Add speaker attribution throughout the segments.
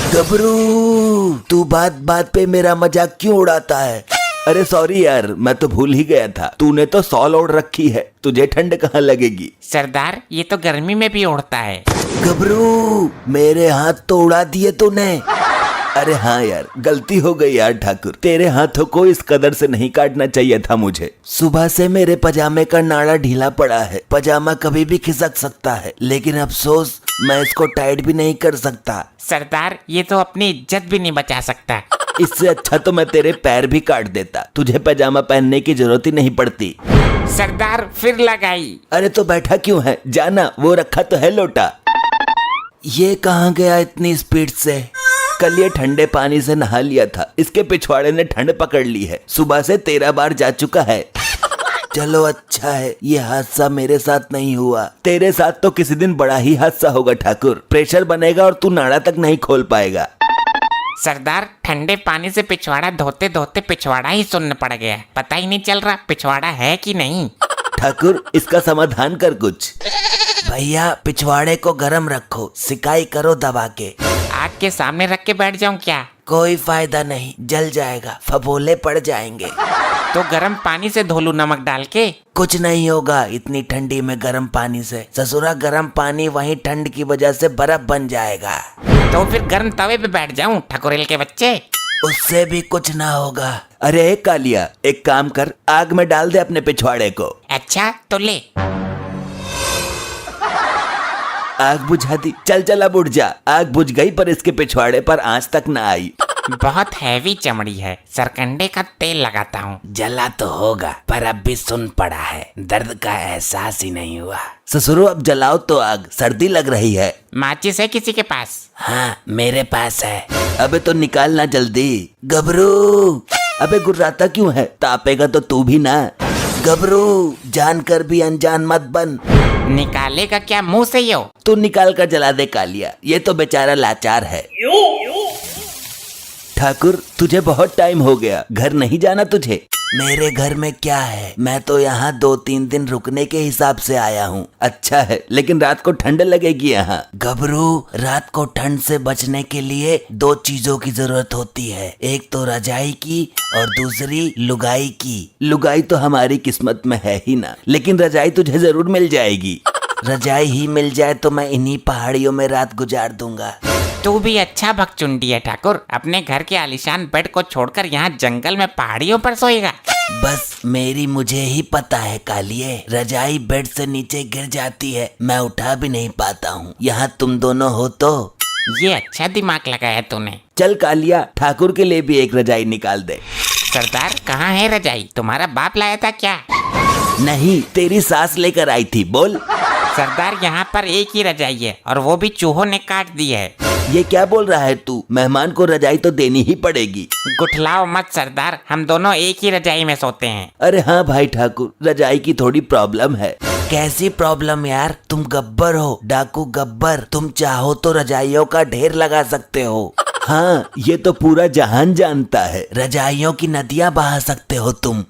Speaker 1: गबरू, तू बात बात पे मेरा मजाक क्यों उड़ाता है? अरे सॉरी यार, मैं तो भूल ही गया था। तूने तो सॉल ओढ़ रखी है, तुझे ठंड कहाँ लगेगी?
Speaker 2: सरदार ये तो गर्मी में भी उड़ता है।
Speaker 1: गबरू, मेरे हाथ तो उड़ा दिए तूने। अरे हाँ यार, गलती हो गई यार ठाकुर, तेरे हाथों को इस कदर से नहीं काटना चाहिए था मुझे। सुबह से मेरे पजामे का नाड़ा ढीला पड़ा है। पजामा कभी भी खिसक सकता है, लेकिन अफसोस मैं इसको टाइट भी नहीं कर सकता।
Speaker 2: सरदार ये तो अपनी इज्जत भी नहीं बचा सकता।
Speaker 1: इससे अच्छा तो मैं तेरे पैर भी काट देता, तुझे पजामा पहनने की जरूरत ही नहीं पड़ती।
Speaker 2: सरदार फिर लगाई।
Speaker 1: अरे तो बैठा क्यों है, जाना, वो रखा तो है लोटा। ये कहाँ गया इतनी स्पीड से? कल ये ठंडे पानी से नहा लिया था, इसके पिछवाड़े ने ठंड पकड़ ली है। सुबह से 13 बार जा चुका है। चलो अच्छा है ये हादसा मेरे साथ नहीं हुआ। तेरे साथ तो किसी दिन बड़ा ही हादसा होगा ठाकुर। प्रेशर बनेगा और तू नाड़ा तक नहीं खोल पाएगा।
Speaker 2: सरदार ठंडे पानी से पिछवाड़ा धोते धोते पिछवाड़ा ही सुन्न पड़ गया, पता ही नहीं चल रहा पिछवाड़ा है कि नहीं।
Speaker 1: ठाकुर इसका समाधान कर कुछ। भैया पिछवाड़े को गरम रखो, सिकाई करो दबा के।
Speaker 2: आग के सामने रख के बैठ जाऊं क्या?
Speaker 1: कोई फायदा नहीं, जल जाएगा, फफोले पड़ जाएंगे।
Speaker 2: तो गर्म पानी से धो लूं नमक डाल के?
Speaker 1: कुछ नहीं होगा इतनी ठंडी में गर्म पानी से। ससुरा गर्म पानी वहीं ठंड की वजह से बर्फ बन जाएगा।
Speaker 2: तो फिर गर्म तवे पे बैठ जाऊं ठकुरेल के बच्चे?
Speaker 1: उससे भी कुछ ना होगा। अरे कालिया, एक काम कर, आग में डाल दे अपने पिछवाड़े को।
Speaker 2: अच्छा तो ले।
Speaker 1: आग बुझा दी। चल चल अब उठ जा। आग बुझ गई पर इसके पिछवाड़े पर आंच तक न आई।
Speaker 2: बहुत हैवी चमड़ी है, सरकंडे का तेल लगाता हूँ।
Speaker 1: जला तो होगा पर अब भी सुन पड़ा है, दर्द का एहसास ही नहीं हुआ। ससुरो अब जलाओ तो आग, सर्दी लग रही है।
Speaker 2: माचिस है किसी के पास?
Speaker 1: हाँ मेरे पास है। अबे तो निकालना जल्दी। गबरू, अबे गुर्राता क्यों है? तापेगा तो तू भी ना। गबरू, जानकर भी अनजान मत बन।
Speaker 2: निकालेगा क्या मुंह से यो?
Speaker 1: तू निकाल कर जला दे कालिया, ये तो बेचारा लाचार है। ठाकुर तुझे बहुत टाइम हो गया, घर नहीं जाना तुझे? मेरे घर में क्या है, मैं तो यहाँ 2-3 दिन रुकने के हिसाब से आया हूँ। अच्छा है, लेकिन रात को ठंड लगेगी यहाँ। गबरू, रात को ठंड से बचने के लिए 2 चीजों की जरूरत होती है, एक तो रजाई की और दूसरी लुगाई की। लुगाई तो हमारी किस्मत में है ही ना, लेकिन रजाई तुझे जरूर मिल जाएगी। रजाई ही मिल जाए तो मैं इन्हीं पहाड़ियों में रात गुजार दूंगा।
Speaker 2: तू भी अच्छा भगचुंडी है ठाकुर, अपने घर के आलीशान बेड को छोड़कर यहाँ जंगल में पहाड़ियों पर सोएगा।
Speaker 1: बस मेरी मुझे ही पता है कालिए, रजाई बेड से नीचे गिर जाती है, मैं उठा भी नहीं पाता हूँ। यहाँ तुम दोनों हो तो।
Speaker 2: ये अच्छा दिमाग लगाया तूने।
Speaker 1: चल कालिया, ठाकुर के लिए भी एक रजाई निकाल दे।
Speaker 2: सरदार कहाँ है रजाई? तुम्हारा बाप लाया था क्या?
Speaker 1: नहीं, तेरी सास लेकर आई थी। बोल।
Speaker 2: सरदार यहाँ पर एक ही रजाई है और वो भी चूहों ने काट दी है।
Speaker 1: ये क्या बोल रहा है तू? मेहमान को रजाई तो देनी ही पड़ेगी।
Speaker 2: गुठलाओ मत सरदार, हम दोनों एक ही रजाई में सोते हैं।
Speaker 1: अरे हाँ भाई ठाकुर, रजाई की थोड़ी प्रॉब्लम है। कैसी प्रॉब्लम यार? तुम गब्बर हो, डाकू गब्बर। तुम चाहो तो रजाइयों का ढेर लगा सकते हो। हाँ ये तो पूरा जहान जानता है, रजाइयों की नदियाँ बहा सकते हो तुम।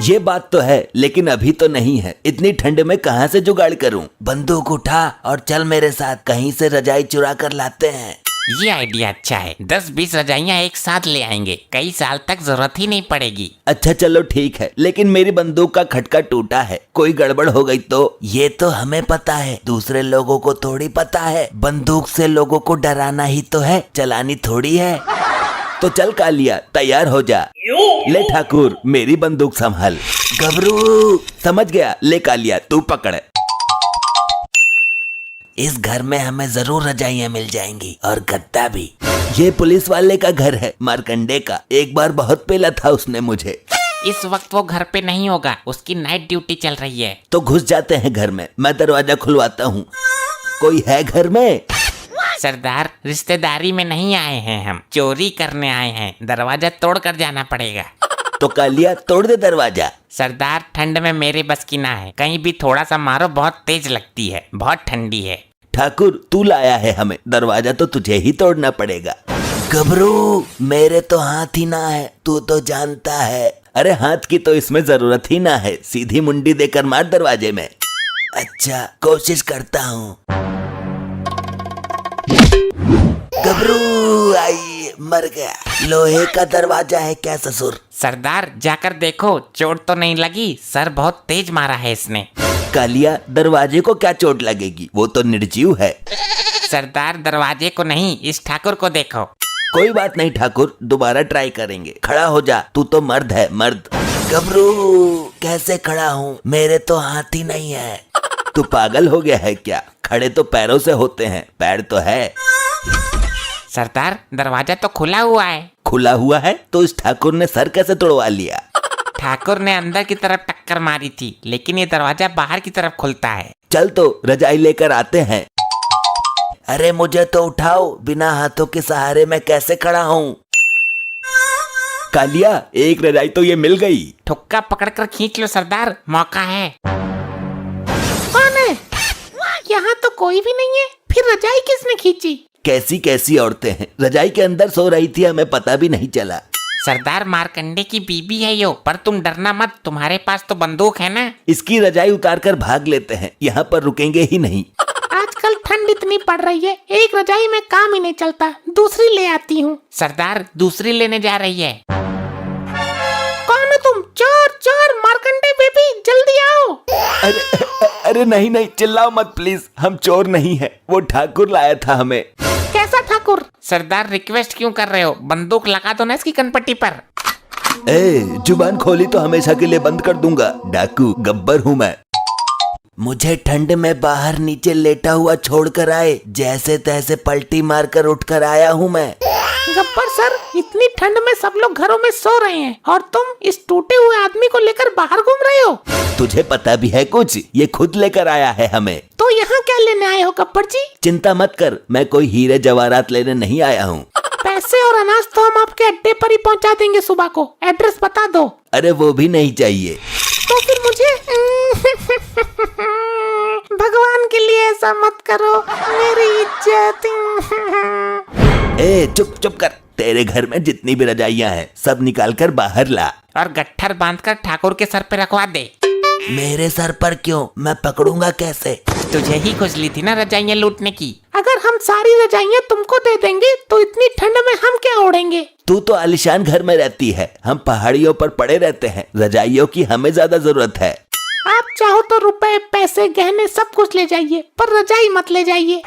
Speaker 1: ये बात तो है, लेकिन अभी तो नहीं है। इतनी ठंड में कहाँ से जुगाड़ करूं? बंदूक उठा और चल मेरे साथ, कहीं से रजाई चुरा कर लाते हैं।
Speaker 2: ये आइडिया अच्छा है, 10-20 रजाइयाँ एक साथ ले आएंगे, कई साल तक जरूरत ही नहीं पड़ेगी।
Speaker 1: अच्छा चलो ठीक है, लेकिन मेरी बंदूक का खटका टूटा है, कोई गड़बड़ हो गई तो? ये तो हमें पता है, दूसरे लोगों को थोड़ी पता है। बंदूक से लोगों को डराना ही तो है, चलानी थोड़ी है। तो चल कालिया, तैयार हो जा। ले ठाकुर, मेरी बंदूक संभाल। गबरू, समझ गया। ले कालिया, तू पकड़। इस घर में हमें जरूर रजाइयाँ मिल जाएंगी और गद्दा भी। ये पुलिस वाले का घर है, मार्कंडे का। एक बार बहुत पेला था उसने मुझे।
Speaker 2: इस वक्त वो घर पे नहीं होगा, उसकी नाइट ड्यूटी चल रही है।
Speaker 1: तो घुस जाते हैं घर में, मैं दरवाजा खुलवाता हूँ। कोई है घर में?
Speaker 2: सरदार रिश्तेदारी में नहीं आए हैं, हम चोरी करने आए हैं, दरवाजा तोड़ कर जाना पड़ेगा।
Speaker 1: तो कालिया तोड़ दे दरवाजा।
Speaker 2: सरदार ठंड में मेरे बस की ना है, कहीं भी थोड़ा सा मारो बहुत तेज लगती है, बहुत ठंडी है।
Speaker 1: ठाकुर तू लाया है हमें, दरवाजा तो तुझे ही तोड़ना पड़ेगा। गबरू, मेरे तो हाथ ही ना है, तू तो जानता है। अरे हाथ की तो इसमें जरूरत ही ना है, सीधी मुंडी देकर मार दरवाजे में। अच्छा कोशिश करता हूँ। गबरू, मर गया। लोहे का दरवाजा है क्या ससुर?
Speaker 2: सरदार जाकर देखो, चोट तो नहीं लगी, सर बहुत तेज मारा है इसने।
Speaker 1: कालिया, दरवाजे को क्या चोट लगेगी, वो तो निर्जीव है।
Speaker 2: सरदार दरवाजे को नहीं, इस ठाकुर को देखो।
Speaker 1: कोई बात नहीं ठाकुर, दोबारा ट्राई करेंगे। खड़ा हो जा, तू तो मर्द है, मर्द। गबरू, कैसे खड़ा हूँ, मेरे तो हाथ ही नहीं है। तू पागल हो गया है क्या? खड़े तो पैरों से होते हैं, पैर तो है।
Speaker 2: सरदार दरवाजा तो खुला हुआ है।
Speaker 1: खुला हुआ है तो इस ठाकुर ने सर कैसे तोड़वा लिया?
Speaker 2: ठाकुर ने अंदर की तरफ टक्कर मारी थी, लेकिन ये दरवाजा बाहर की तरफ खुलता है।
Speaker 1: चल तो रजाई लेकर आते हैं। अरे मुझे तो उठाओ, बिना हाथों के सहारे मैं कैसे खड़ा हूँ? कालिया, एक रजाई तो ये मिल गई।
Speaker 2: ठुक्का पकड़कर खींच लो सरदार, मौका है। कौन है? यहाँ तो कोई भी नहीं है, फिर रजाई किसने खींची?
Speaker 1: कैसी कैसी औरतें हैं, रजाई के अंदर सो रही थी, हमें पता भी नहीं चला।
Speaker 2: सरदार मारकंडे की बीबी है यो, पर तुम डरना मत, तुम्हारे पास तो बंदूक है ना।
Speaker 1: इसकी रजाई उतार कर भाग लेते हैं, यहाँ पर रुकेंगे ही नहीं।
Speaker 3: आजकल ठंड इतनी पड़ रही है, एक रजाई में काम ही नहीं चलता, दूसरी ले आती हूँ।
Speaker 2: सरदार दूसरी लेने जा रही है।
Speaker 3: कौन हो तुम? चोर चोर, मारकंडे बेबी, जल्दी आओ।
Speaker 1: अरे नहीं नहीं, चिल्लाओ मत प्लीज, हम चोर नहीं है, वो ठाकुर लाया था हमें।
Speaker 3: कैसा ठाकुर?
Speaker 2: सरदार रिक्वेस्ट क्यों कर रहे हो, बंदूक लगा दो ना इसकी कनपट्टी पर।
Speaker 1: जुबान खोली तो हमेशा के लिए बंद कर दूंगा। डाकू गब्बर हूँ मैं। मुझे ठंड में बाहर नीचे लेटा हुआ छोड़कर आए, जैसे तैसे पलटी मारकर उठकर आया हूँ मैं।
Speaker 3: गब्बर सर, इतनी ठंड में सब लोग घरों में सो रहे हैं और तुम इस टूटे हुए आदमी को लेकर बाहर घूम रहे हो।
Speaker 1: तुझे पता भी है कुछ? ये खुद लेकर आया है हमें।
Speaker 3: तो यहाँ क्या लेने आए हो गब्बर जी?
Speaker 1: चिंता मत कर, मैं कोई हीरे जवाहरात लेने नहीं आया हूँ।
Speaker 3: पैसे और अनाज तो हम आपके अड्डे पर ही पहुँचा देंगे सुबह को, एड्रेस बता दो।
Speaker 1: अरे वो भी नहीं चाहिए।
Speaker 3: तो फिर मुझे भगवान के लिए ऐसा मत करो, मेरी इज्जत।
Speaker 1: चुप चुप कर, तेरे घर में जितनी भी रजाइयाँ हैं सब निकाल कर बाहर ला
Speaker 2: और गट्ठर बांधकर ठाकुर के सर पे रखवा दे।
Speaker 1: मेरे सर पर क्यों? मैं पकड़ूंगा कैसे?
Speaker 2: तुझे ही खुजली थी ना रजाइयाँ लूटने की।
Speaker 3: अगर हम सारी रजाइयाँ तुमको दे देंगे तो इतनी ठंड में हम क्या ओढ़ेंगे?
Speaker 1: तू तो आलिशान घर में रहती है, हम पहाड़ियों पर पड़े रहते हैं, रजाइयों की हमें ज्यादा जरूरत है।
Speaker 3: आप चाहो तो रुपए पैसे गहने सब कुछ ले जाइए, पर रजाई मत ले जाइए।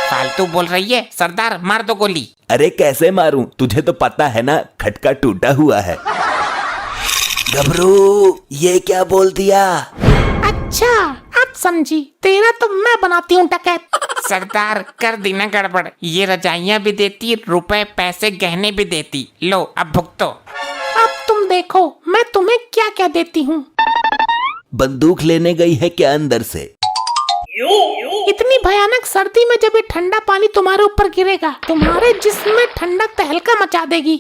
Speaker 2: फालतू बोल रही है, सरदार मार दो गोली।
Speaker 1: अरे कैसे मारूं, तुझे तो पता है ना, खटका टूटा हुआ है। गबरू, ये क्या बोल दिया?
Speaker 3: अच्छा अब समझी, तेरा तो मैं बनाती हूँ डकैत।
Speaker 2: सरदार कर दी ना गड़बड़, ये रजाइयाँ भी देती, रुपए पैसे गहने भी देती, लो अब भुगतो।
Speaker 3: अब तुम देखो मैं तुम्हें क्या क्या देती हूँ।
Speaker 1: बंदूक लेने गई है क्या अंदर से?
Speaker 3: इतनी भयानक सर्दी में जब ये ठंडा पानी तुम्हारे ऊपर गिरेगा, तुम्हारे जिस्म में ठंडक तहलका मचा देगी।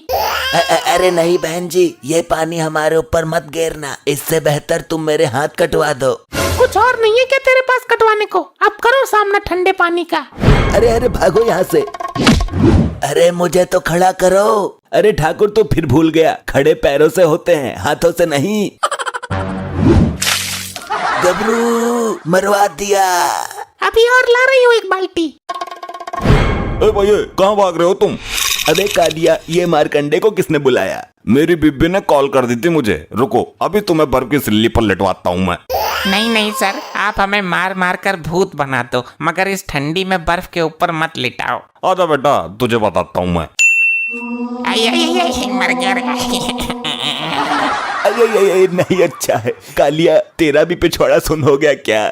Speaker 1: अरे नहीं बहन जी, ये पानी हमारे ऊपर मत गिरना, इससे बेहतर तुम मेरे हाथ कटवा दो।
Speaker 3: कुछ और नहीं है क्या तेरे पास कटवाने को? अब करो सामना ठंडे पानी का।
Speaker 1: अरे भागो यहाँ से। अरे मुझे तो खड़ा करो। अरे ठाकुर तो फिर भूल गया, खड़े पैरों से होते हैं, हाथों से नहीं। गबरू, मरवा दिया।
Speaker 3: अभी और ला रही हूँ एक बाल्टी।
Speaker 4: भैया कहाँ भाग रहे हो तुम?
Speaker 1: अबे कालिया, ये मारकंडे को किसने बुलाया?
Speaker 4: मेरी बीबी ने कॉल कर दी थी मुझे, रुको अभी तुम्हें बर्फ की सिल्ली पर लेटवाता हूँ मैं।
Speaker 2: नहीं नहीं सर, आप हमें मार मार कर भूत बना दो, मगर इस ठंडी में बर्फ के ऊपर मत लिटाओ।
Speaker 4: आजा बेटा, तुझे बताता हूँ मैं।
Speaker 2: आई आई आई, मर गया रे।
Speaker 1: अरे नहीं, अच्छा है कालिया, तेरा भी पिछवाड़ा सुन हो गया क्या?